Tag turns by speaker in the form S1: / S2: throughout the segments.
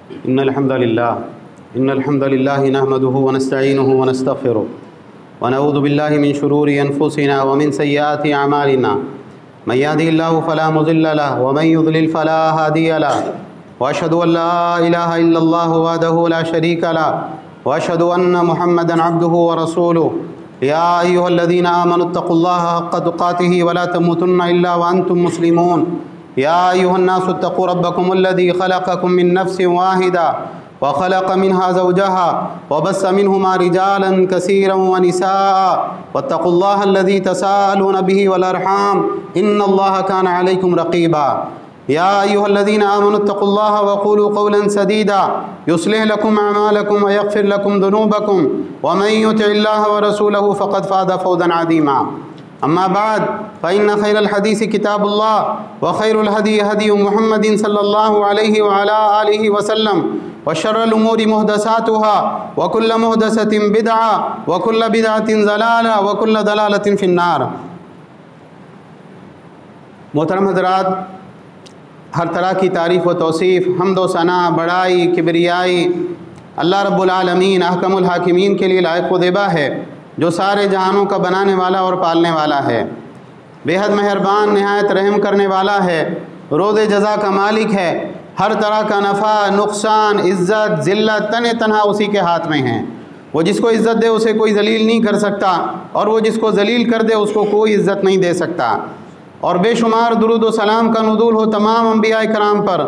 S1: إن الحمد لله نحمده ونستعينه ونستغفره ونعوذ بالله من شرور أنفسنا ومن سيئات أعمالنا من يهده الله فلا مضل له ومن يضلل فلا هادي له وأشهد أن لا إله إلا الله وحده لا شريك له وأشهد أن محمدا عبده ورسوله يا أيها الذين آمنوا اتقوا الله حق تقاته ولا تموتن إلا وأنتم مسلمون يا أيها الناس اتقوا ربكم الذي خلقكم من نفس واحدة وخلق منها زوجها وبث منهما رجالا كثيرا ونساء واتقوا الله الذي تساءلون به والأرحام إن الله كان عليكم رقيبا يا أيها الذين آمنوا اتقوا الله وقولوا قولا سديدا يصلح لكم أعمالكم ويغفر لكم ذنوبكم ومن يطع الله ورسوله فقد فاز فوزا عظيما أما بعد فإن خير الحديث كتاب الله وخير الهدي هدي محمد صلى الله عليه وعلى آله وسلم وشر الأمور محدثاتها وكل محدثة بدعة وكل بدعة ضلالة وكل ضلالة في النار۔ محترم حضرات، ہر طرح کی تعریف و توصیف، حمد و ثنا، بڑائی، کبریائی اللہ رب العالمین احکم الحاکمین کے لیے لائق و دیبا ہے، جو سارے جہانوں کا بنانے والا اور پالنے والا ہے، بے حد مہربان، نہایت رحم کرنے والا ہے، روز جزا کا مالک ہے۔ ہر طرح کا نفع، نقصان، عزت، ذلت تنہا اسی کے ہاتھ میں ہیں۔ وہ جس کو عزت دے اسے کوئی ذلیل نہیں کر سکتا، اور وہ جس کو ذلیل کر دے اس کو کوئی عزت نہیں دے سکتا۔ اور بے شمار درود و سلام کا نزول ہو تمام انبیاء کرام پر،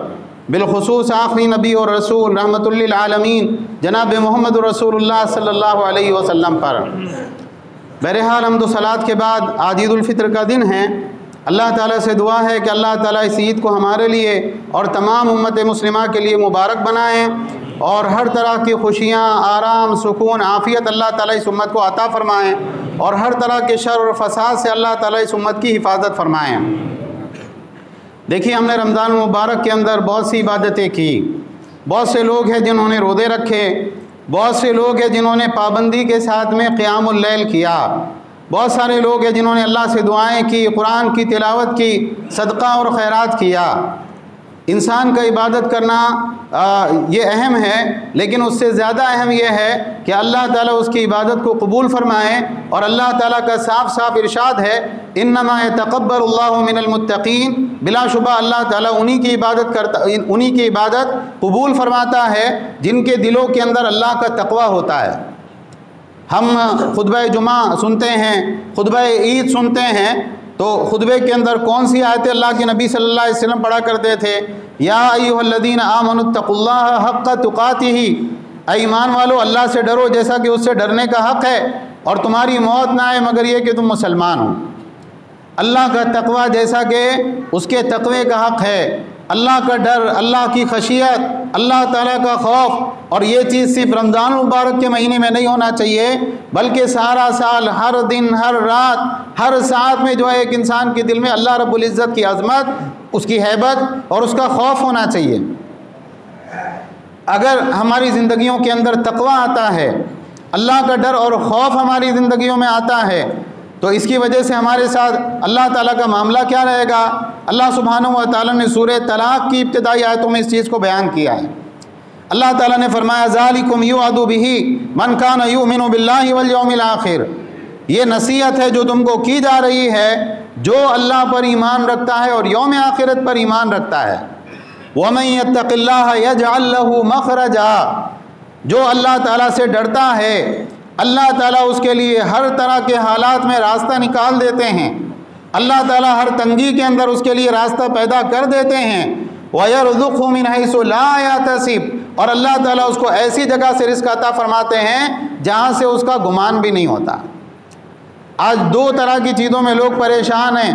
S1: بالخصوص آخری نبی اور رسول رحمت للعالمین جناب محمد رسول اللہ صلی اللہ علیہ وسلم پر۔ بہرحال حمد و صلوات کے بعد آج عید الفطر کا دن ہے۔ اللہ تعالیٰ سے دعا ہے کہ اللہ تعالیٰ اس عید کو ہمارے لیے اور تمام امت مسلمہ کے لیے مبارک بنائیں، اور ہر طرح کی خوشیاں، آرام، سکون، عافیت اللہ تعالیٰ اس امت کو عطا فرمائیں، اور ہر طرح کے شر اور فساد سے اللہ تعالیٰ اس امت کی حفاظت فرمائیں۔ دیکھیے، ہم نے رمضان المبارک کے اندر بہت سی عبادتیں کی۔ بہت سے لوگ ہیں جنہوں نے روزے رکھے، بہت سے لوگ ہیں جنہوں نے پابندی کے ساتھ میں قیام اللیل کیا، بہت سارے لوگ ہیں جنہوں نے اللہ سے دعائیں کی، قرآن کی تلاوت کی، صدقہ اور خیرات کیا۔ انسان کا عبادت کرنا یہ اہم ہے، لیکن اس سے زیادہ اہم یہ ہے کہ اللہ تعالیٰ اس کی عبادت کو قبول فرمائے، اور اللہ تعالیٰ کا صاف صاف ارشاد ہے، انما یتقبل اللہ من المتقین، بلا شبہ اللہ تعالیٰ انہی کی عبادت قبول فرماتا ہے جن کے دلوں کے اندر اللہ کا تقوی ہوتا ہے۔ ہم خطبہ جمعہ سنتے ہیں، خطبہ عید سنتے ہیں، تو خطبے کے اندر کون سی آیتیں اللہ کے نبی صلی اللہ علیہ وسلم پڑھا کرتے تھے؟ یا ایھا الذین آمنوا اتقوا اللہ حق تقاتہ، اے ایمان والو اللہ سے ڈرو جیسا کہ اس سے ڈرنے کا حق ہے، اور تمہاری موت نہ آئے مگر یہ کہ تم مسلمان ہو۔ اللہ کا تقوی جیسا کہ اس کے تقوی کا حق ہے، اللہ کا ڈر، اللہ کی خشیت، اللہ تعالیٰ کا خوف، اور یہ چیز صرف رمضان المبارک کے مہینے میں نہیں ہونا چاہیے، بلکہ سارا سال، ہر دن، ہر رات، ہر ساعت میں جو ہے ایک انسان کے دل میں اللہ رب العزت کی عظمت، اس کی ہیبت اور اس کا خوف ہونا چاہیے۔ اگر ہماری زندگیوں کے اندر تقوی آتا ہے، اللہ کا ڈر اور خوف ہماری زندگیوں میں آتا ہے، تو اس کی وجہ سے ہمارے ساتھ اللہ تعالیٰ کا معاملہ کیا رہے گا؟ اللہ سبحانہ و تعالیٰ نے سورہ طلاق کی ابتدائی آیتوں میں اس چیز کو بیان کیا ہے۔ اللہ تعالیٰ نے فرمایا، ذالکم یوعظ بہ من کان یؤمن باللہ والیوم الآخر، یہ نصیحت ہے جو تم کو کی جا رہی ہے جو اللہ پر ایمان رکھتا ہے اور یوم آخرت پر ایمان رکھتا ہے۔ ومن یتق اللہ یجعل لہ مخرجا، جو اللہ تعالیٰ سے ڈرتا ہے اللہ تعالیٰ اس کے لیے ہر طرح کے حالات میں راستہ نکال دیتے ہیں، اللہ تعالیٰ ہر تنگی کے اندر اس کے لیے راستہ پیدا کر دیتے ہیں۔ وَيَرْزُقْهُ مِنْ حَيْثُ لَا يَحْتَسِبُ، اور اللہ تعالیٰ اس کو ایسی جگہ سے رزق عطا فرماتے ہیں جہاں سے اس کا گمان بھی نہیں ہوتا۔ آج دو طرح کی چیزوں میں لوگ پریشان ہیں،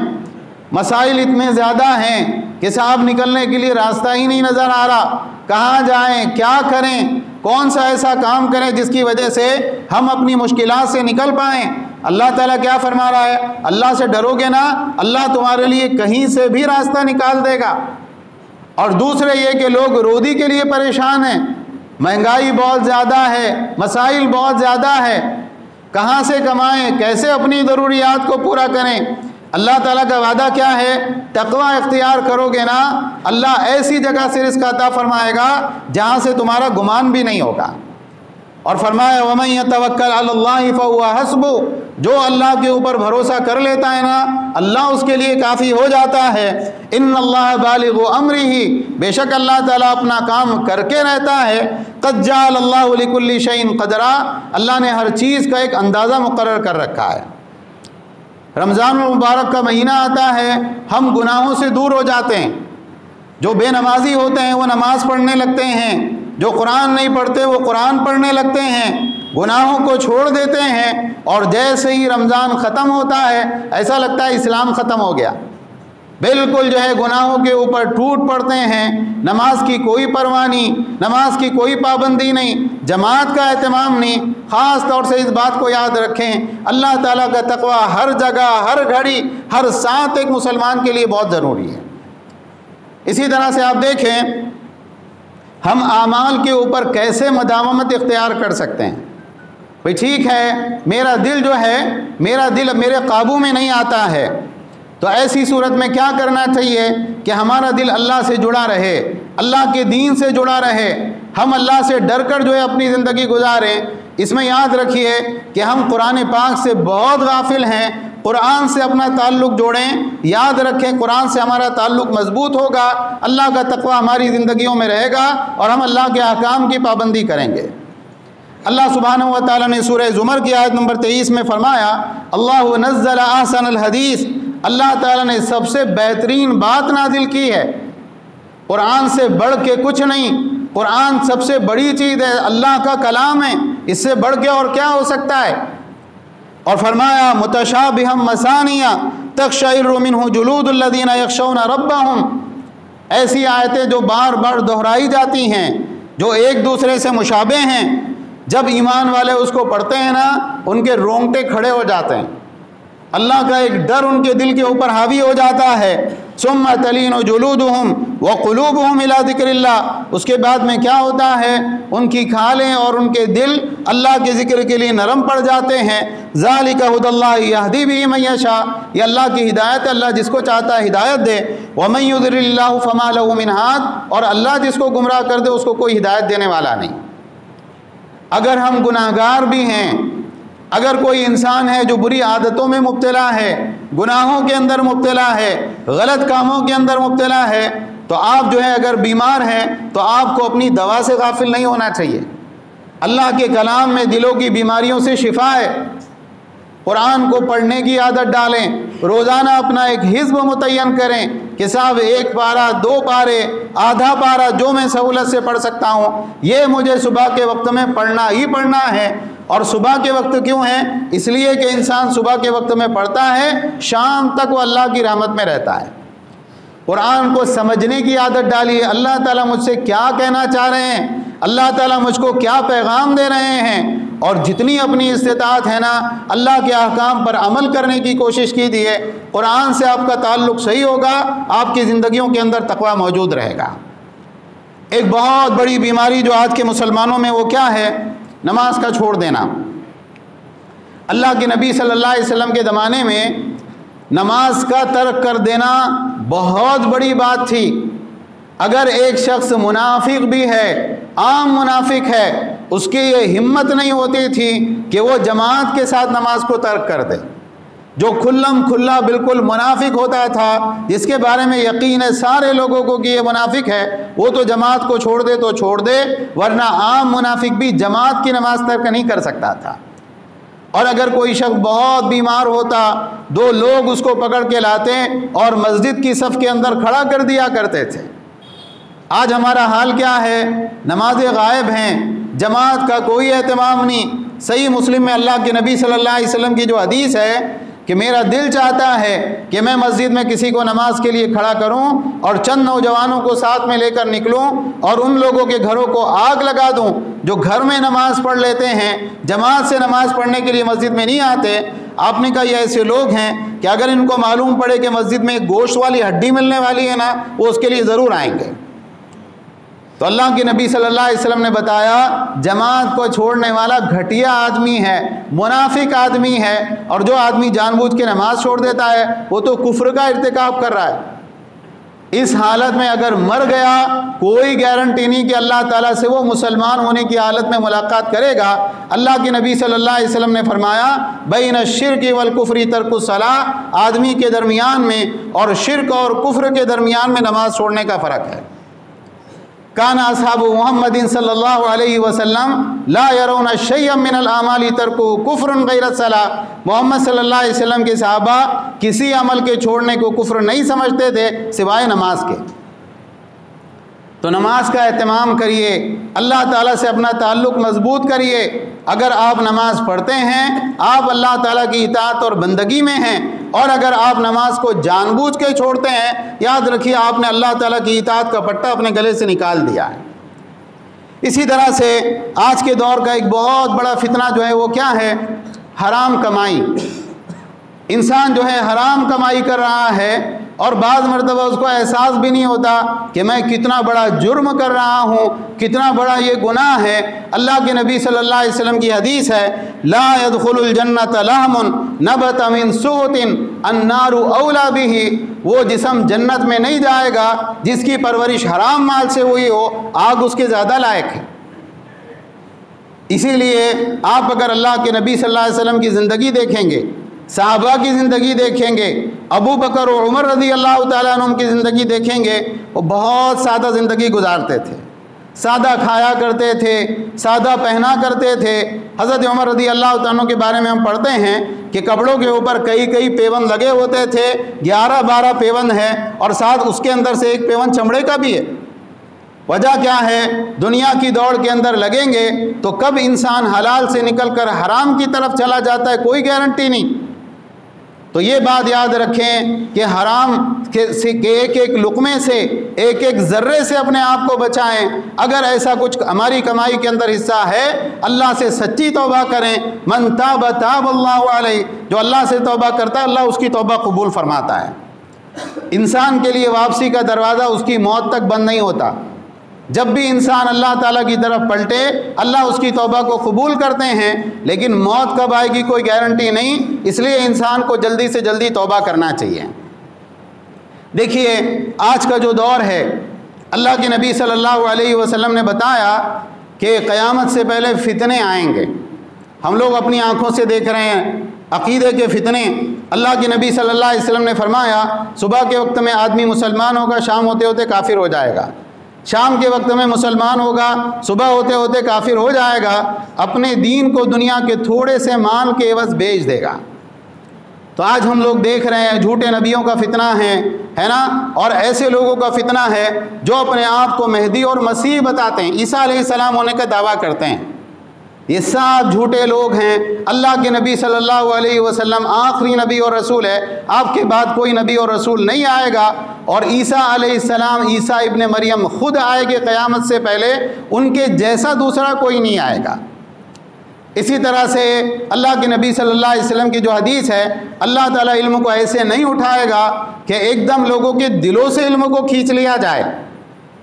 S1: مسائل اتنے زیادہ ہیں کہ صاحب نکلنے کے لیے راستہ ہی نہیں نظر آ رہا، کہاں جائیں، کیا کریں، کون سا ایسا کام کریں جس کی وجہ سے ہم اپنی مشکلات سے نکل پائیں۔ اللہ تعالیٰ کیا فرما رہا ہے؟ اللہ سے ڈرو گے نا، اللہ تمہارے لیے کہیں سے بھی راستہ نکال دے گا۔ اور دوسرے یہ کہ لوگ روزی کے لیے پریشان ہیں، مہنگائی بہت زیادہ ہے، مسائل بہت زیادہ ہے، کہاں سے کمائیں، کیسے اپنی ضروریات کو پورا کریں۔ اللہ تعالیٰ کا وعدہ کیا ہے؟ تقوی اختیار کرو گے نا، اللہ ایسی جگہ سے رزق عطا فرمائے گا جہاں سے تمہارا گمان بھی نہیں ہوگا۔ اور فرمایا وَمَن يَتَوَكَّلْ عَلَى اللَّهِ فَهُوَ حَسْبُهُ، جو اللہ کے اوپر بھروسہ کر لیتا ہے نا، اللہ اس کے لیے کافی ہو جاتا ہے۔ إِنَّ اللَّهَ بَالِغُ أَمْرِهِ، بے شک اللہ تعالیٰ اپنا کام کر کے رہتا ہے۔ قَدْ جَعَلَ اللَّهُ لِكُلِّ شَيْءٍ قَدْرًا، اللہ نے ہر چیز کا ایک اندازہ مقرر کر رکھا ہے۔ رمضان المبارک کا مہینہ آتا ہے، ہم گناہوں سے دور ہو جاتے ہیں۔ جو بے نمازی ہوتے ہیں وہ نماز پڑھنے لگتے ہیں، جو قرآن نہیں پڑھتے وہ قرآن پڑھنے لگتے ہیں، گناہوں کو چھوڑ دیتے ہیں، اور جیسے ہی رمضان ختم ہوتا ہے ایسا لگتا ہے اسلام ختم ہو گیا، بالکل جو ہے گناہوں کے اوپر ٹوٹ پڑتے ہیں۔ نماز کی کوئی پرواہ نہیں، نماز کی کوئی پابندی نہیں، جماعت کا اہتمام نہیں۔ خاص طور سے اس بات کو یاد رکھیں، اللہ تعالیٰ کا تقوی ہر جگہ، ہر گھڑی، ہر ساتھ ایک مسلمان کے لیے بہت ضروری ہے۔ اسی طرح سے آپ دیکھیں ہم اعمال کے اوپر کیسے مداومت اختیار کر سکتے ہیں۔ بھئی ٹھیک ہے، میرا دل جو ہے، میرا دل میرے قابو میں نہیں آتا ہے، تو ایسی صورت میں کیا کرنا چاہیے کہ ہمارا دل اللہ سے جڑا رہے، اللہ کے دین سے جڑا رہے، ہم اللہ سے ڈر کر جو ہے اپنی زندگی گزاریں۔ اس میں یاد رکھیے کہ ہم قرآن پاک سے بہت غافل ہیں، قرآن سے اپنا تعلق جوڑیں، یاد رکھیں قرآن سے ہمارا تعلق مضبوط ہوگا، اللہ کا تقوی ہماری زندگیوں میں رہے گا اور ہم اللہ کے احکام کی پابندی کریں گے۔ اللہ سبحانہ و تعالیٰ نے سورہ زمر کی آیت نمبر 23 میں فرمایا اللہ نزل احسن الحدیث، اللہ تعالیٰ نے سب سے بہترین بات نازل کی ہے، قرآن سے بڑھ کے کچھ نہیں، قرآن سب سے بڑی چیز ہے، اللہ کا کلام ہے، اس سے بڑھ کے اور کیا ہو سکتا ہے۔ اور فرمایا متشابہا مثانیہ تقشعر منہ جلود الذین یخشون ربہم، ایسی آیتیں جو بار بار دہرائی جاتی ہیں، جو ایک دوسرے سے مشابہ ہیں، جب ایمان والے اس کو پڑھتے ہیں نا ان کے رونگٹے کھڑے ہو جاتے ہیں، اللہ کا ایک ڈر ان کے دل کے اوپر حاوی ہو جاتا ہے۔ ثم تلین جلودہم وقلوبہم الی ذکر اللہ، اس کے بعد میں کیا ہوتا ہے، ان کی کھالیں اور ان کے دل اللہ کے ذکر کے لیے نرم پڑ جاتے ہیں۔ ذالک ھدی اللہ یہدی بہ من یشاء، یہ اللہ کی ہدایت ہے، اللہ جس کو چاہتا ہے ہدایت دے۔ ومن یضلل اللہ فما لہ من ہاد، اور اللہ جس کو گمراہ کر دے اس کو کوئی ہدایت دینے والا نہیں۔ اگر ہم گناہگار بھی ہیں، اگر کوئی انسان ہے جو بری عادتوں میں مبتلا ہے، گناہوں کے اندر مبتلا ہے، غلط کاموں کے اندر مبتلا ہے، تو آپ جو ہے اگر بیمار ہیں تو آپ کو اپنی دوا سے غافل نہیں ہونا چاہیے۔ اللہ کے کلام میں دلوں کی بیماریوں سے شفا ہے، قرآن کو پڑھنے کی عادت ڈالیں، روزانہ اپنا ایک حزب متعین کریں کہ صاحب 1 پارہ 2 پارے آدھا پارہ جو میں سہولت سے پڑھ سکتا ہوں، یہ مجھے صبح کے وقت میں پڑھنا ہی پڑھنا ہے۔ اور صبح کے وقت کیوں ہے؟ اس لیے کہ انسان صبح کے وقت میں پڑھتا ہے، شام تک وہ اللہ کی رحمت میں رہتا ہے۔ قرآن کو سمجھنے کی عادت ڈالیے، اللہ تعالیٰ مجھ سے کیا کہنا چاہ رہے ہیں، اللہ تعالیٰ مجھ کو کیا پیغام دے رہے ہیں، اور جتنی اپنی استطاعت ہے نا اللہ کے احکام پر عمل کرنے کی کوشش کیجیے۔ قرآن سے آپ کا تعلق صحیح ہوگا، آپ کی زندگیوں کے اندر تقویٰ موجود رہے گا۔ ایک بہت بڑی بیماری جو آج کے مسلمانوں میں وہ کیا ہے؟ نماز کا چھوڑ دینا۔ اللہ کے نبی صلی اللہ علیہ وسلم کے زمانے میں نماز کا ترک کر دینا بہت بڑی بات تھی۔ اگر ایک شخص منافق بھی ہے، عام منافق ہے، اس کی یہ ہمت نہیں ہوتی تھی کہ وہ جماعت کے ساتھ نماز کو ترک کر دے۔ جو کھلم کھلا بالکل منافق ہوتا تھا، جس کے بارے میں یقین ہے سارے لوگوں کو کہ یہ منافق ہے، وہ تو جماعت کو چھوڑ دے تو چھوڑ دے، ورنہ عام منافق بھی جماعت کی نماز ترک نہیں کر سکتا تھا۔ اور اگر کوئی شخص بہت بیمار ہوتا، 2 لوگ اس کو پکڑ کے لاتے اور مسجد کی صف کے اندر کھڑا کر دیا کرتے تھے۔ آج ہمارا حال کیا ہے؟ نمازیں غائب ہیں، جماعت کا کوئی اہتمام نہیں۔ صحیح مسلم میں اللہ کے نبی صلی اللہ علیہ وسلم کی جو حدیث ہے کہ میرا دل چاہتا ہے کہ میں مسجد میں کسی کو نماز کے لیے کھڑا کروں اور چند نوجوانوں کو ساتھ میں لے کر نکلوں اور ان لوگوں کے گھروں کو آگ لگا دوں جو گھر میں نماز پڑھ لیتے ہیں، جماعت سے نماز پڑھنے کے لیے مسجد میں نہیں آتے۔ آپ نے کہا یہ ایسے لوگ ہیں کہ اگر ان کو معلوم پڑے کہ مسجد میں گوشت والی ہڈی ملنے والی ہے نا، وہ اس کے لیے ضرور آئیں گے۔ تو اللہ کے نبی صلی اللہ علیہ وسلم نے بتایا جماعت کو چھوڑنے والا گھٹیا آدمی ہے، منافق آدمی ہے، اور جو آدمی جان بوجھ کے نماز چھوڑ دیتا ہے وہ تو کفر کا ارتکاب کر رہا ہے۔ اس حالت میں اگر مر گیا کوئی گارنٹی نہیں کہ اللہ تعالیٰ سے وہ مسلمان ہونے کی حالت میں ملاقات کرے گا۔ اللہ کے نبی صلی اللہ علیہ وسلم نے فرمایا بین الشرک والکفر ترک الصلاۃ، آدمی کے درمیان میں اور شرک اور کفر کے درمیان میں نماز چھوڑنے کا فرق ہے۔ کان اصحاب محمد صلی اللہ علیہ وسلم لا يرون شيئا من الاعمال ترکہ کفر غیر الصلاۃ، محمد صلی اللہ علیہ وسلم کے صحابہ کسی عمل کے چھوڑنے کو کفر نہیں سمجھتے تھے سوائے نماز کے۔ تو نماز کا اہتمام کریے، اللہ تعالیٰ سے اپنا تعلق مضبوط کریے۔ اگر آپ نماز پڑھتے ہیں آپ اللہ تعالیٰ کی اطاعت اور بندگی میں ہیں، اور اگر آپ نماز کو جان بوجھ کے چھوڑتے ہیں یاد رکھیے آپ نے اللہ تعالیٰ کی اطاعت کا پٹا اپنے گلے سے نکال دیا ہے۔ اسی طرح سے آج کے دور کا ایک بہت بڑا فتنہ جو ہے وہ کیا ہے؟ حرام کمائی۔ انسان جو ہے حرام کمائی کر رہا ہے اور بعض مرتبہ اس کو احساس بھی نہیں ہوتا کہ میں کتنا بڑا جرم کر رہا ہوں، کتنا بڑا یہ گناہ ہے۔ اللہ کے نبی صلی اللہ علیہ وسلم کی حدیث ہے لا يدخل الجنت لحم نبت من سوت النار اولا به، وہ جسم جنت میں نہیں جائے گا جس کی پرورش حرام مال سے ہوئی ہو، آگ اس کے زیادہ لائق ہے۔ اسی لیے آپ اگر اللہ کے نبی صلی اللہ علیہ وسلم کی زندگی دیکھیں گے، صحابہ کی زندگی دیکھیں گے، ابو بکر و عمر رضی اللہ تعالیٰ عنہم کی زندگی دیکھیں گے، وہ بہت سادہ زندگی گزارتے تھے، سادہ کھایا کرتے تھے، سادہ پہنا کرتے تھے۔ حضرت عمر رضی اللہ تعالیٰ عنہ کے بارے میں ہم پڑھتے ہیں کہ کپڑوں کے اوپر کئی پیوند لگے ہوتے تھے، 11-12 پیوند ہیں، اور ساتھ اس کے اندر سے ایک پیوند چمڑے کا بھی ہے۔ وجہ کیا ہے؟ دنیا کی دوڑ کے اندر لگیں گے تو کب انسان حلال سے نکل کر حرام کی طرف چلا جاتا ہے کوئی گارنٹی نہیں۔ تو یہ بات یاد رکھیں کہ حرام کے ایک لقمے سے ایک ذرے سے اپنے آپ کو بچائیں۔ اگر ایسا کچھ ہماری کمائی کے اندر حصہ ہے اللہ سے سچی توبہ کریں۔ من تاب تاب اللہ علیہ، جو اللہ سے توبہ کرتا ہے اللہ اس کی توبہ قبول فرماتا ہے۔ انسان کے لیے واپسی کا دروازہ اس کی موت تک بند نہیں ہوتا۔ جب بھی انسان اللہ تعالیٰ کی طرف پلٹے اللہ اس کی توبہ کو قبول کرتے ہیں، لیکن موت کب آئے گی کوئی گارنٹی نہیں، اس لیے انسان کو جلدی سے جلدی توبہ کرنا چاہیے۔ دیکھیے آج کا جو دور ہے، اللہ کے نبی صلی اللہ علیہ وسلم نے بتایا کہ قیامت سے پہلے فتنے آئیں گے۔ ہم لوگ اپنی آنکھوں سے دیکھ رہے ہیں عقیدے کے فتنے۔ اللہ کے نبی صلی اللہ علیہ وسلم نے فرمایا صبح کے وقت میں آدمی مسلمان ہوگا، شام ہوتے ہوتے کافر ہو جائے گا، شام کے وقت میں مسلمان ہوگا، صبح ہوتے ہوتے کافر ہو جائے گا، اپنے دین کو دنیا کے تھوڑے سے مال کے عوض بیچ دے گا۔ تو آج ہم لوگ دیکھ رہے ہیں جھوٹے نبیوں کا فتنہ ہے نا، اور ایسے لوگوں کا فتنہ ہے جو اپنے آپ کو مہدی اور مسیح بتاتے ہیں، عیسیٰ علیہ السلام ہونے کا دعویٰ کرتے ہیں۔ یہ سب جھوٹے لوگ ہیں۔ اللہ کے نبی صلی اللہ علیہ وسلم آخری نبی اور رسول ہے، آپ کے بعد کوئی نبی اور رسول نہیں آئے گا، اور عیسیٰ علیہ السلام عیسیٰ ابن مریم خود آئے گے قیامت سے پہلے، ان کے جیسا دوسرا کوئی نہیں آئے گا۔ اسی طرح سے اللہ کے نبی صلی اللہ علیہ وسلم کی جو حدیث ہے، اللہ تعالیٰ علم کو ایسے نہیں اٹھائے گا کہ ایک دم لوگوں کے دلوں سے علم کو کھینچ لیا جائے۔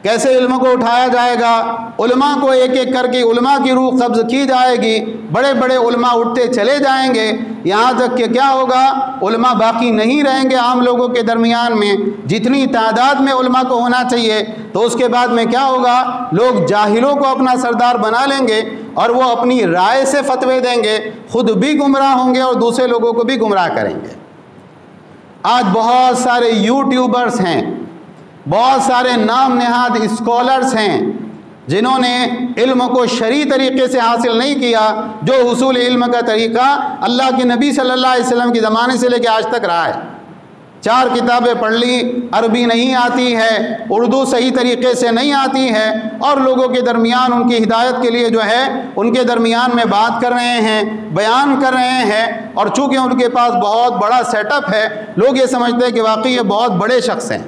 S1: کیسے علم کو اٹھایا جائے گا؟ علماء کو ایک ایک کر کے علماء کی روح قبض کی جائے گی، بڑے بڑے علماء اٹھتے چلے جائیں گے، یہاں تک کہ کیا ہوگا، علماء باقی نہیں رہیں گے عام لوگوں کے درمیان میں، جتنی تعداد میں علماء کو ہونا چاہیے۔ تو اس کے بعد میں کیا ہوگا، لوگ جاہلوں کو اپنا سردار بنا لیں گے اور وہ اپنی رائے سے فتوے دیں گے، خود بھی گمراہ ہوں گے اور دوسرے لوگوں کو بھی گمراہ کریں گے۔ آج بہت سارے یوٹیوبرز ہیں، بہت سارے نام نہاد اسکالرز ہیں جنہوں نے علم کو شرعی طریقے سے حاصل نہیں کیا، جو حصول علم کا طریقہ اللہ کے نبی صلی اللہ علیہ وسلم کے زمانے سے لے کے آج تک رہا ہے۔ 4 کتابیں پڑھ لی، عربی نہیں آتی ہے، اردو صحیح طریقے سے نہیں آتی ہے، اور لوگوں کے درمیان ان کی ہدایت کے لیے جو ہے ان کے درمیان میں بات کر رہے ہیں، بیان کر رہے ہیں، اور چونکہ ان کے پاس بہت بڑا سیٹ اپ ہے لوگ یہ سمجھتے ہیں کہ واقعی یہ بہت بڑے شخص ہیں۔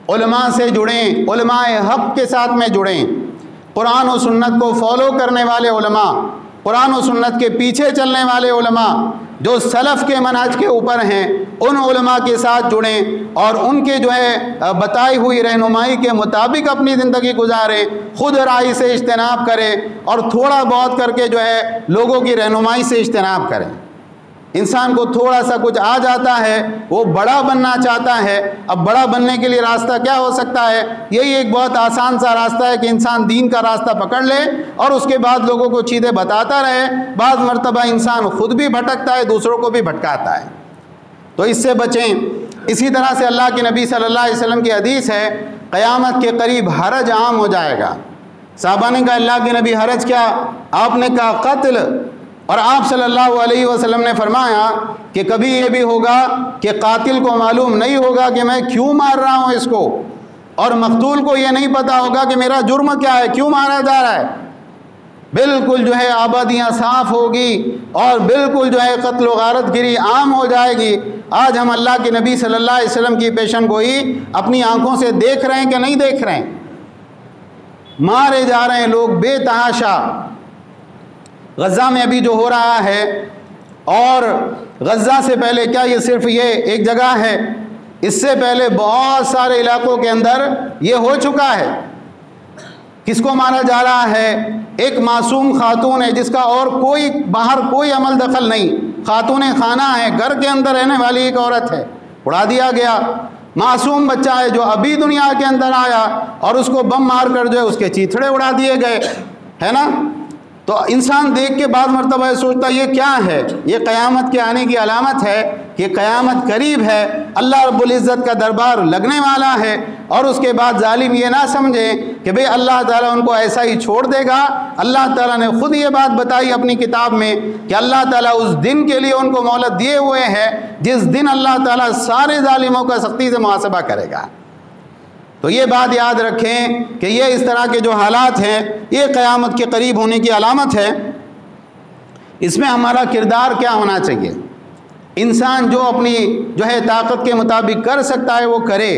S1: علماء سے جڑیں، علماء حق کے ساتھ میں جڑیں، قرآن و سنت کو فالو کرنے والے علماء، قرآن و سنت کے پیچھے چلنے والے علماء، جو سلف کے منہج کے اوپر ہیں ان علماء کے ساتھ جڑیں اور ان کے جو ہے بتائی ہوئی رہنمائی کے مطابق اپنی زندگی گزاریں، خود رائی سے اجتناب کریں اور تھوڑا بہت کر کے جو ہے لوگوں کی رہنمائی سے اجتناب کریں۔ انسان کو تھوڑا سا کچھ آ جاتا ہے، وہ بڑا بننا چاہتا ہے۔ اب بڑا بننے کے لیے راستہ کیا ہو سکتا ہے؟ یہی ایک بہت آسان سا راستہ ہے کہ انسان دین کا راستہ پکڑ لے اور اس کے بعد لوگوں کو چیزیں بتاتا رہے۔ بعض مرتبہ انسان خود بھی بھٹکتا ہے، دوسروں کو بھی بھٹکاتا ہے، تو اس سے بچیں۔ اسی طرح سے اللہ کے نبی صلی اللہ علیہ وسلم کی حدیث ہے، قیامت کے قریب حرج عام ہو جائے گا۔ صحابہ نے کہا اللہ کے نبی حرج کیا؟ آپ نے کہا قتل، اور آپ صلی اللہ علیہ وسلم نے فرمایا کہ کبھی یہ بھی ہوگا کہ قاتل کو معلوم نہیں ہوگا کہ میں کیوں مار رہا ہوں اس کو، اور مقتول کو یہ نہیں پتا ہوگا کہ میرا جرم کیا ہے، کیوں مارا جا رہا ہے۔ بالکل جو ہے آبادیاں صاف ہوگی اور بالکل جو ہے قتل و غارت گری عام ہو جائے گی۔ آج ہم اللہ کے نبی صلی اللہ علیہ وسلم کی پیشن گوئی اپنی آنکھوں سے دیکھ رہے ہیں کہ نہیں دیکھ رہے ہیں؟ مارے جا رہے ہیں لوگ بے تحاشا۔ غزہ میں ابھی جو ہو رہا ہے، اور غزہ سے پہلے کیا یہ صرف یہ ایک جگہ ہے، اس سے پہلے بہت سارے علاقوں کے اندر یہ ہو چکا ہے۔ کس کو مارا جا رہا ہے؟ ایک معصوم خاتون ہے جس کا اور کوئی باہر کوئی عمل دخل نہیں، خاتون خانہ ہے، گھر کے اندر رہنے والی ایک عورت ہے، اڑا دیا گیا۔ معصوم بچہ ہے جو ابھی دنیا کے اندر آیا اور اس کو بم مار کر جو ہے اس کے چیتھڑے اڑا دیے گئے، ہے نا؟ تو انسان دیکھ کے بعض مرتبہ سوچتا یہ کیا ہے؟ یہ قیامت کے آنے کی علامت ہے کہ قیامت قریب ہے، اللہ رب العزت کا دربار لگنے والا ہے۔ اور اس کے بعد ظالم یہ نہ سمجھیں کہ بھئی اللہ تعالیٰ ان کو ایسا ہی چھوڑ دے گا۔ اللہ تعالیٰ نے خود یہ بات بتائی اپنی کتاب میں کہ اللہ تعالیٰ اس دن کے لیے ان کو مہلت دیے ہوئے ہے جس دن اللہ تعالیٰ سارے ظالموں کا سختی سے محاسبہ کرے گا۔ تو یہ بات یاد رکھیں کہ یہ اس طرح کے جو حالات ہیں یہ قیامت کے قریب ہونے کی علامت ہے۔ اس میں ہمارا کردار کیا ہونا چاہیے؟ انسان جو اپنی جو ہے طاقت کے مطابق کر سکتا ہے وہ کرے۔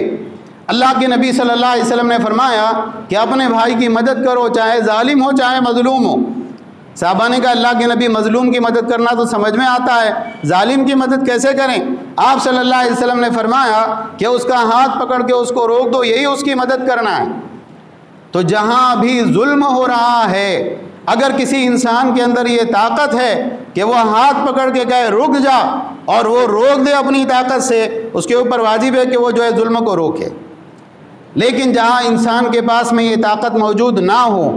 S1: اللہ کے نبی صلی اللہ علیہ وسلم نے فرمایا کہ اپنے بھائی کی مدد کرو، چاہے ظالم ہو چاہے مظلوم ہو۔ صحابہ نے کہا اللہ کے نبی مظلوم کی مدد کرنا تو سمجھ میں آتا ہے، ظالم کی مدد کیسے کریں؟ آپ صلی اللہ علیہ وسلم نے فرمایا کہ اس کا ہاتھ پکڑ کے اس کو روک دو، یہی اس کی مدد کرنا ہے۔ تو جہاں بھی ظلم ہو رہا ہے، اگر کسی انسان کے اندر یہ طاقت ہے کہ وہ ہاتھ پکڑ کے کہے رک جا اور وہ روک دے اپنی طاقت سے، اس کے اوپر واجب ہے کہ وہ جو ہے ظلم کو روکے۔ لیکن جہاں انسان کے پاس میں یہ طاقت موجود نہ ہو،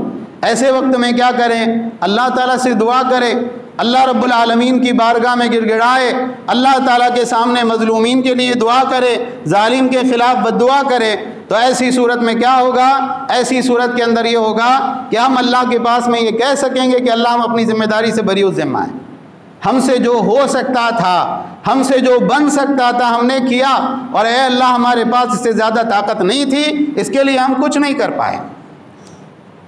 S1: ایسے وقت میں کیا کریں؟ اللہ تعالیٰ سے دعا کرے، اللہ رب العالمین کی بارگاہ میں گڑ گڑائے، اللہ تعالیٰ کے سامنے مظلومین کے لیے دعا کرے، ظالم کے خلاف بد دعا کرے۔ تو ایسی صورت میں کیا ہوگا؟ ایسی صورت کے اندر یہ ہوگا کہ ہم اللہ کے پاس میں یہ کہہ سکیں گے کہ اللہ ہم اپنی ذمہ داری سے بری الذمہ ہیں، ہم سے جو ہو سکتا تھا، ہم سے جو بن سکتا تھا ہم نے کیا، اور اے اللہ ہمارے پاس اس سے زیادہ طاقت نہیں تھی، اس کے لیے ہم کچھ نہیں کر پائے۔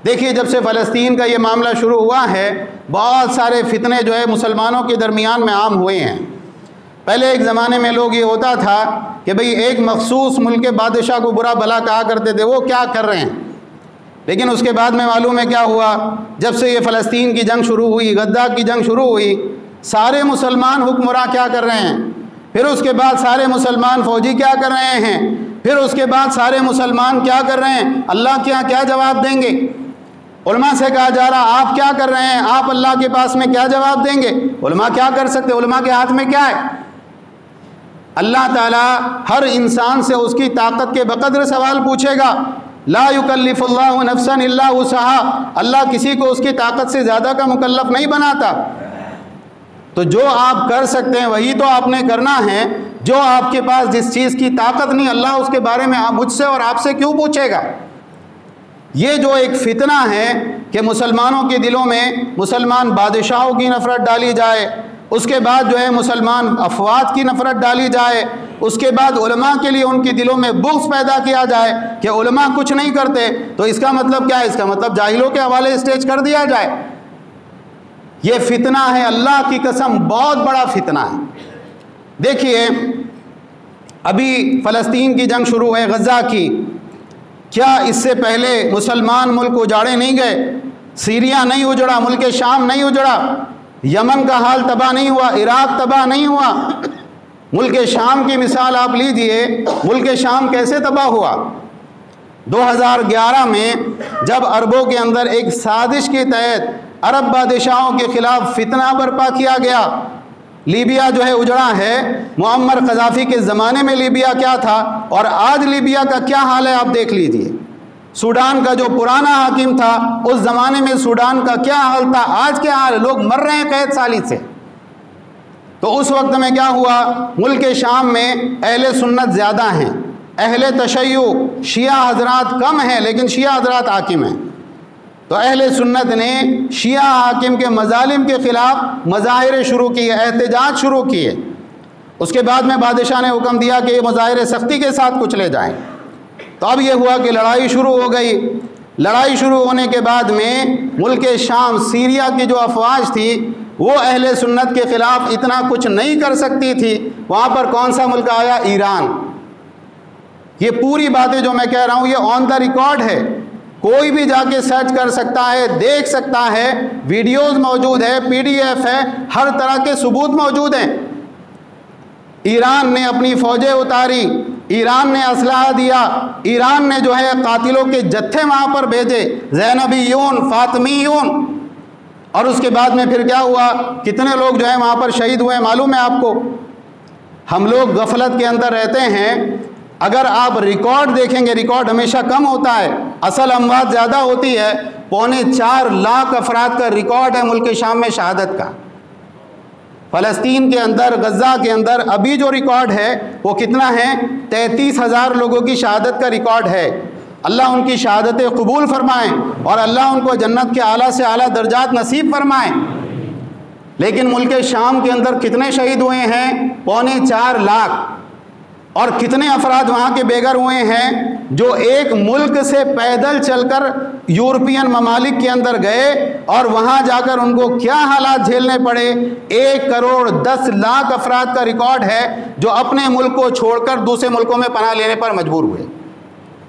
S1: دیکھیے جب سے فلسطین کا یہ معاملہ شروع ہوا ہے، بہت سارے فتنے جو ہے مسلمانوں کے درمیان میں عام ہوئے ہیں۔ پہلے ایک زمانے میں لوگ یہ ہوتا تھا کہ بھئی ایک مخصوص ملک کے بادشاہ کو برا بھلا کہا کرتے تھے، وہ کیا کر رہے ہیں، لیکن اس کے بعد میں معلوم ہے کیا ہوا؟ جب سے یہ فلسطین کی جنگ شروع ہوئی، غزہ کی جنگ شروع ہوئی، سارے مسلمان حکمراں کیا کر رہے ہیں، پھر اس کے بعد سارے مسلمان فوجی کیا کر رہے ہیں، پھر اس کے بعد سارے مسلمان کیا کر رہے ہیں، اللہ کے یہاں کیا جواب دیں گے؟ علماء سے کہا جا رہا آپ کیا کر رہے ہیں، آپ اللہ کے پاس میں کیا جواب دیں گے؟ علماء کیا کر سکتے؟ علماء کے ہاتھ میں کیا ہے؟ اللہ تعالیٰ ہر انسان سے اس کی طاقت کے بقدر سوال پوچھے گا۔ لا یکلف اللہ نفسا الا وسعہا، اللہ کسی کو اس کی طاقت سے زیادہ کا مکلف نہیں بناتا۔ تو جو آپ کر سکتے ہیں وہی تو آپ نے کرنا ہے۔ جو آپ کے پاس جس چیز کی طاقت نہیں، اللہ اس کے بارے میں مجھ سے اور آپ سے کیوں پوچھے گا؟ یہ جو ایک فتنہ ہے کہ مسلمانوں کے دلوں میں مسلمان بادشاہوں کی نفرت ڈالی جائے، اس کے بعد جو ہے مسلمان افواج کی نفرت ڈالی جائے، اس کے بعد علماء کے لیے ان کے دلوں میں بغض پیدا کیا جائے کہ علماء کچھ نہیں کرتے، تو اس کا مطلب کیا ہے؟ اس کا مطلب جاہلوں کے حوالے اسٹیج کر دیا جائے۔ یہ فتنہ ہے، اللہ کی قسم بہت بڑا فتنہ ہے۔ دیکھیے ابھی فلسطین کی جنگ شروع ہے، غزہ کی، کیا اس سے پہلے مسلمان ملک اجاڑے نہیں گئے؟ سیریا نہیں اجڑا، ملک شام نہیں اجڑا، یمن کا حال تباہ نہیں ہوا، عراق تباہ نہیں ہوا، ملک شام کی مثال آپ لیجئے، ملک شام کیسے تباہ ہوا؟ 2011 میں جب عربوں کے اندر ایک سازش کے تحت عرب بادشاہوں کے خلاف فتنہ برپا کیا گیا، لیبیا جو ہے اجڑا ہے، معمر قذافی کے زمانے میں لیبیا کیا تھا اور آج لیبیا کا کیا حال ہے آپ دیکھ لیجئے۔ سوڈان کا جو پرانا حاکم تھا اس زمانے میں سوڈان کا کیا حال تھا، آج کیا حال ہے، لوگ مر رہے ہیں قید سالی سے۔ تو اس وقت میں کیا ہوا، ملک شام میں اہل سنت زیادہ ہیں، اہل تشیع شیعہ حضرات کم ہیں، لیکن شیعہ حضرات حاکم ہیں۔ تو اہل سنت نے شیعہ حاکم کے مظالم کے خلاف مظاہرے شروع کیے، احتجاج شروع کیے۔ اس کے بعد میں بادشاہ نے حکم دیا کہ یہ مظاہرے سختی کے ساتھ کچلے جائیں۔ تو اب یہ ہوا کہ لڑائی شروع ہو گئی۔ لڑائی شروع ہونے کے بعد میں ملک شام، سیریا کی جو افواج تھی وہ اہل سنت کے خلاف اتنا کچھ نہیں کر سکتی تھی۔ وہاں پر کون سا ملک آیا؟ ایران۔ یہ پوری باتیں جو میں کہہ رہا ہوں یہ آن دا ریکارڈ ہے، کوئی بھی جا کے سرچ کر سکتا ہے، دیکھ سکتا ہے، ویڈیوز موجود ہے، پی ڈی ایف ہے، ہر طرح کے ثبوت موجود ہیں۔ ایران نے اپنی فوجیں اتاری، ایران نے اسلحہ دیا، ایران نے جو ہے قاتلوں کے جتھے وہاں پر بھیجے، زینبیون، فاطمیون، اور اس کے بعد میں پھر کیا ہوا، کتنے لوگ جو ہے وہاں پر شہید ہوئے معلوم ہے آپ کو۔ ہم لوگ غفلت کے اندر رہتے ہیں۔ اگر آپ ریکارڈ دیکھیں گے، ریکارڈ ہمیشہ کم ہوتا ہے، اصل اموات زیادہ ہوتی ہے۔ 4.25 لاکھ افراد کا ریکارڈ ہے ملک شام میں شہادت کا۔ فلسطین کے اندر، غزہ کے اندر ابھی جو ریکارڈ ہے وہ کتنا ہے؟ 33,000 لوگوں کی شہادت کا ریکارڈ ہے۔ اللہ ان کی شہادتیں قبول فرمائیں اور اللہ ان کو جنت کے اعلیٰ سے اعلیٰ درجات نصیب فرمائیں۔ لیکن ملک شام کے اندر کتنے شہید ہوئے ہیں؟ 4.25 لاکھ۔ اور کتنے افراد وہاں کے بے گھر ہوئے ہیں جو ایک ملک سے پیدل چل کر یورپین ممالک کے اندر گئے اور وہاں جا کر ان کو کیا حالات جھیلنے پڑے۔ 1,10,00,000 افراد کا ریکارڈ ہے جو اپنے ملک کو چھوڑ کر دوسرے ملکوں میں پناہ لینے پر مجبور ہوئے۔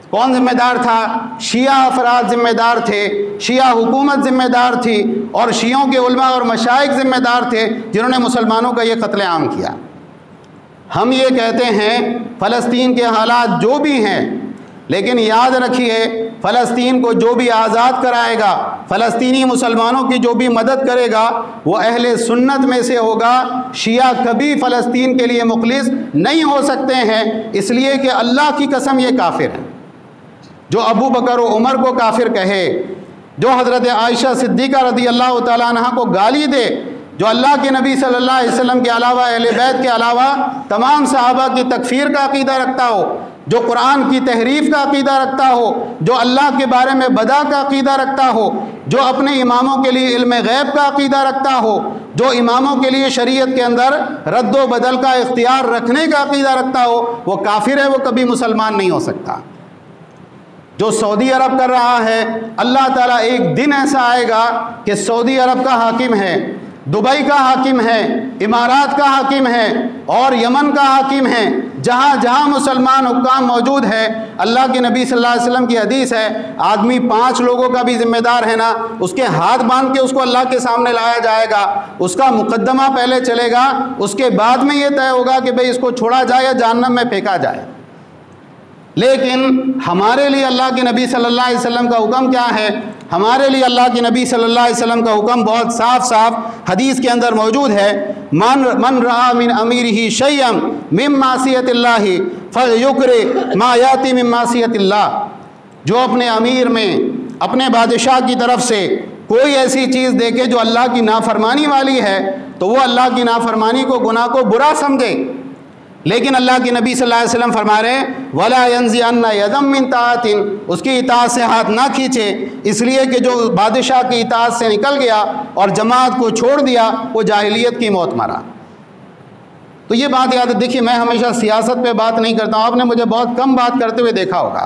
S1: کون ذمہ دار تھا؟ شیعہ افراد ذمہ دار تھے، شیعہ حکومت ذمہ دار تھی، اور شیعوں کے علماء اور مشائخ ذمہ دار تھے جنہوں نے مسلمانوں کا یہ قتل عام کیا۔ ہم یہ کہتے ہیں فلسطین کے حالات جو بھی ہیں، لیکن یاد رکھیے فلسطین کو جو بھی آزاد کرائے گا، فلسطینی مسلمانوں کی جو بھی مدد کرے گا وہ اہل سنت میں سے ہوگا۔ شیعہ کبھی فلسطین کے لیے مخلص نہیں ہو سکتے ہیں، اس لیے کہ اللہ کی قسم یہ کافر ہیں۔ جو ابو بکر و عمر کو کافر کہے، جو حضرت عائشہ صدیقہ رضی اللہ تعالیٰ عنہ کو گالی دے، جو اللہ کے نبی صلی اللہ علیہ وسلم کے علاوہ، اہل بیت کے علاوہ تمام صحابہ کی تکفیر کا عقیدہ رکھتا ہو، جو قرآن کی تحریف کا عقیدہ رکھتا ہو، جو اللہ کے بارے میں بدع کا عقیدہ رکھتا ہو، جو اپنے اماموں کے لیے علم غیب کا عقیدہ رکھتا ہو، جو اماموں کے لیے شریعت کے اندر رد و بدل کا اختیار رکھنے کا عقیدہ رکھتا ہو، وہ کافر ہے، وہ کبھی مسلمان نہیں ہو سکتا۔ جو سعودی عرب کر رہا ہے، اللہ تعالیٰ ایک دن ایسا آئے گا کہ سعودی عرب کا حاکم ہے، دبئی کا حاکم ہے، امارات کا حاکم ہے اور یمن کا حاکم ہے، جہاں جہاں مسلمان حکام موجود ہے، اللہ کے نبی صلی اللہ علیہ وسلم کی حدیث ہے، آدمی 5 لوگوں کا بھی ذمہ دار ہے نا، اس کے ہاتھ باندھ کے اس کو اللہ کے سامنے لایا جائے گا، اس کا مقدمہ پہلے چلے گا، اس کے بعد میں یہ طے ہوگا کہ بھئی اس کو چھوڑا جائے یا جہنم میں پھینکا جائے۔ لیکن ہمارے لیے اللہ کے نبی صلی اللہ علیہ وسلم کا حکم کیا ہے؟ ہمارے لیے اللہ کے نبی صلی اللہ علیہ وسلم کا حکم بہت صاف صاف حدیث کے اندر موجود ہے۔ من رأى من اميره شيئا من معصية الله فليكره ما يأتي من معصية الله۔ جو اپنے امیر میں، اپنے بادشاہ کی طرف سے کوئی ایسی چیز دیکھے جو اللہ کی نافرمانی والی ہے تو وہ اللہ کی نافرمانی کو، گناہ کو برا سمجھے۔ لیکن اللہ کے نبی صلی اللہ علیہ وسلم فرما رہے ہیں وَلَا يَنزِعَنَّ يَدًا مِّن طَاعَةٍ، اس کی اطاعت سے ہاتھ نہ کھینچے، اس لیے کہ جو بادشاہ کی اطاعت سے نکل گیا اور جماعت کو چھوڑ دیا وہ جاہلیت کی موت مرا۔ تو یہ بات یاد ہے۔ دیکھیے میں ہمیشہ سیاست پہ بات نہیں کرتا ہوں، آپ نے مجھے بہت کم بات کرتے ہوئے دیکھا ہوگا،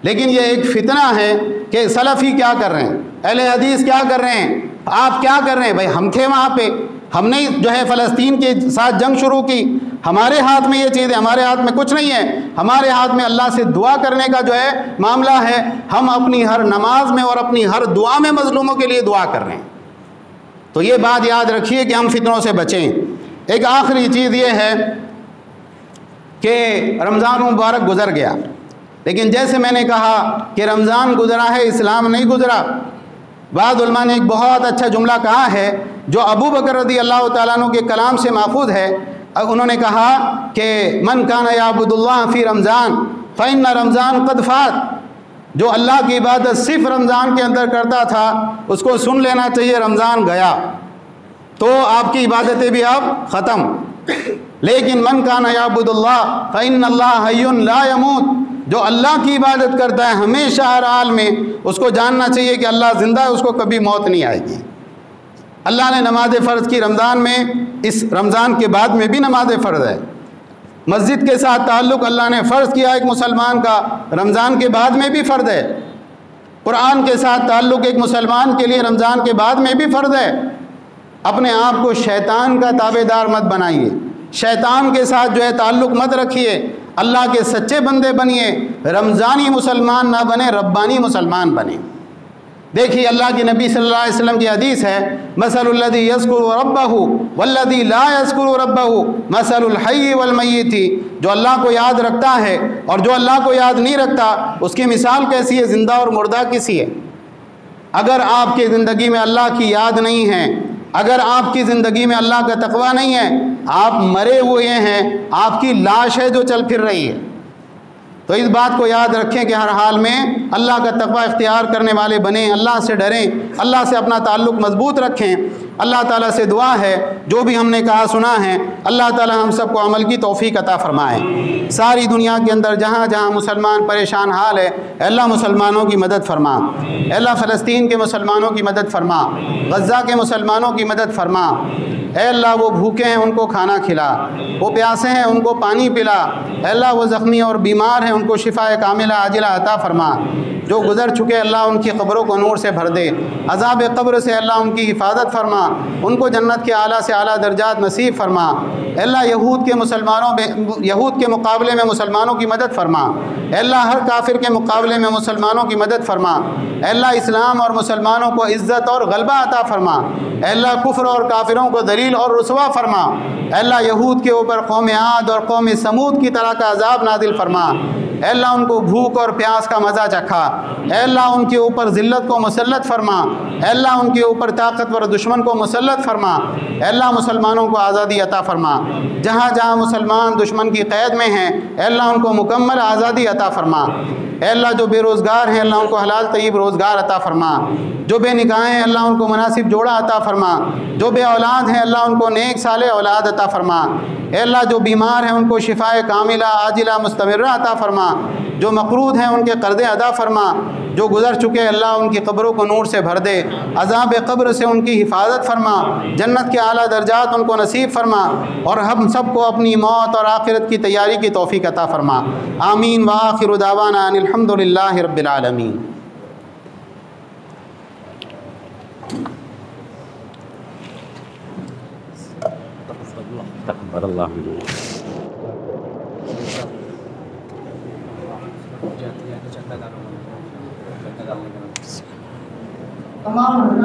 S1: لیکن یہ ایک فتنہ ہے کہ سلفی کیا کر رہے ہیں، اہل حدیث کیا کر رہے ہیں، آپ کیا کر رہے ہیں۔ بھائی ہم تھے وہاں پہ، ہم نے جو ہے فلسطین کے ساتھ جنگ شروع کی، ہمارے ہاتھ میں یہ چیز ہے، ہمارے ہاتھ میں کچھ نہیں ہے، ہمارے ہاتھ میں اللہ سے دعا کرنے کا جو ہے معاملہ ہے۔ ہم اپنی ہر نماز میں اور اپنی ہر دعا میں مظلوموں کے لیے دعا کر رہے ہیں۔ تو یہ بات یاد رکھیے کہ ہم فتنوں سے بچیں۔ ایک آخری چیز یہ ہے کہ رمضان مبارک گزر گیا، لیکن جیسے میں نے کہا کہ رمضان گزرا ہے، اسلام نہیں گزرا۔ بعض علماء نے ایک بہت اچھا جملہ کہا ہے جو ابو بکر رضی اللہ تعالیٰ عنہ کے کلام سے ماخوذ ہے۔ انہوں نے کہا کہ من کان یعبد اللہ فی رمضان فإن رمضان قد فات، جو اللہ کی عبادت صرف رمضان کے اندر کرتا تھا اس کو سن لینا چاہیے، رمضان گیا تو آپ کی عبادتیں بھی اب ختم۔ لیکن من کان یعبد اللہ فإن اللہ حی لا یموت، جو اللہ کی عبادت کرتا ہے ہمیشہ ہر حال میں، اس کو جاننا چاہیے کہ اللہ زندہ ہے، اس کو کبھی موت نہیں آئے گی۔ اللہ نے نماز فرض کی رمضان میں، اس رمضان کے بعد میں بھی نماز فرض ہے۔ مسجد کے ساتھ تعلق اللہ نے فرض کیا ایک مسلمان کا، رمضان کے بعد میں بھی فرض ہے۔ قرآن کے ساتھ تعلق ایک مسلمان کے لیے رمضان کے بعد میں بھی فرض ہے۔ اپنے آپ کو شیطان کا تابع دار مت بنائیے، شیطان کے ساتھ جو ہے تعلق مت رکھیے، اللہ کے سچے بندے بنیے، رمضانی مسلمان نہ بنے، ربانی مسلمان بنے۔ دیکھیے اللہ کے نبی صلی اللہ علیہ وسلم کی حدیث ہے، مثل الذی یذکر ربہ والذی لا یذکر ربہ مثل الحی والمیت، جو اللہ کو یاد رکھتا ہے اور جو اللہ کو یاد نہیں رکھتا اس کی مثال کیسی ہے، زندہ اور مردہ کسی ہے۔ اگر آپ کی زندگی میں اللہ کی یاد نہیں ہے، اگر آپ کی زندگی میں اللہ کا تقوی نہیں ہے، آپ مرے ہوئے ہیں، آپ کی لاش ہے جو چل پھر رہی ہے۔ تو اس بات کو یاد رکھیں کہ ہر حال میں اللہ کا تقوی اختیار کرنے والے بنیں، اللہ سے ڈریں، اللہ سے اپنا تعلق مضبوط رکھیں۔ اللہ تعالیٰ سے دعا ہے جو بھی ہم نے کہا سنا ہے اللہ تعالیٰ ہم سب کو عمل کی توفیق عطا فرمائے۔ ساری دنیا کے اندر جہاں جہاں مسلمان پریشان حال ہے، اے اللہ مسلمانوں کی مدد فرما، اے اللہ فلسطین کے مسلمانوں کی مدد فرما، غزہ کے مسلمانوں کی مدد فرما، اے اللہ وہ بھوکے ہیں ان کو کھانا کھلا، وہ پیاسے ہیں ان کو پانی پلا، اے اللہ وہ زخمی اور بیمار ہیں ان کو شفا کاملہ عاجلہ عطا فرما، جو گزر چکے اللہ ان کی قبروں کو نور سے بھر دے، عذاب قبر سے اللہ ان کی حفاظت فرما، ان کو جنت کے اعلیٰ سے اعلیٰ درجات نصیب فرما، اے اللہ یہود کے مقابلے میں مسلمانوں کی مدد فرما، اے اللہ ہر کافر کے مقابلے میں مسلمانوں کی مدد فرما، اے اللہ اسلام اور مسلمانوں کو عزت اور غلبہ عطا فرما، اے اللہ کفر اور کافروں کو ذلیل اور رسوا فرما، اے اللہ یہود کے اوپر قوم عاد اور قوم سمود کی طرح کا عذاب نازل فرما، اے اللہ ان کو بھوک اور پیاس کا مزہ چکھا، اے اللہ ان کے اوپر ذلت کو مسلط فرما، اے اللہ ان کے اوپر طاقتور دشمن کو مسلط فرما، اے اللہ مسلمانوں کو آزادی عطا فرما، جہاں جہاں مسلمان دشمن کی قید میں ہیں اے اللہ ان کو مکمل آزادی عطا فرما، اے اللہ جو بے روزگار ہیں اللہ ان کو حلال طیب روزگار عطا فرما، جو بے نکاح ہیں اللہ ان کو مناسب جوڑا عطا فرما، جو بے اولاد ہیں اللہ ان کو نیک صالح اولاد عطا فرما، اے اللہ جو بیمار ہیں ان کو شفاء کاملہ عاجلہ مستمرہ عطا فرما، جو مقروض ہیں ان کے قرضے ادا فرما، جو گزر چکے اللہ ان کی قبروں کو نور سے بھر دے، عذاب قبر سے ان کی حفاظت فرما، جنت کے اعلیٰ درجات ان کو نصیب فرما، اور ہم سب کو اپنی موت اور آخرت کی تیاری کی توفیق عطا فرما۔ آمین وآخر دعوانا ان الحمد للہ رب العالمین۔
S2: تقبل اللہ
S3: تمام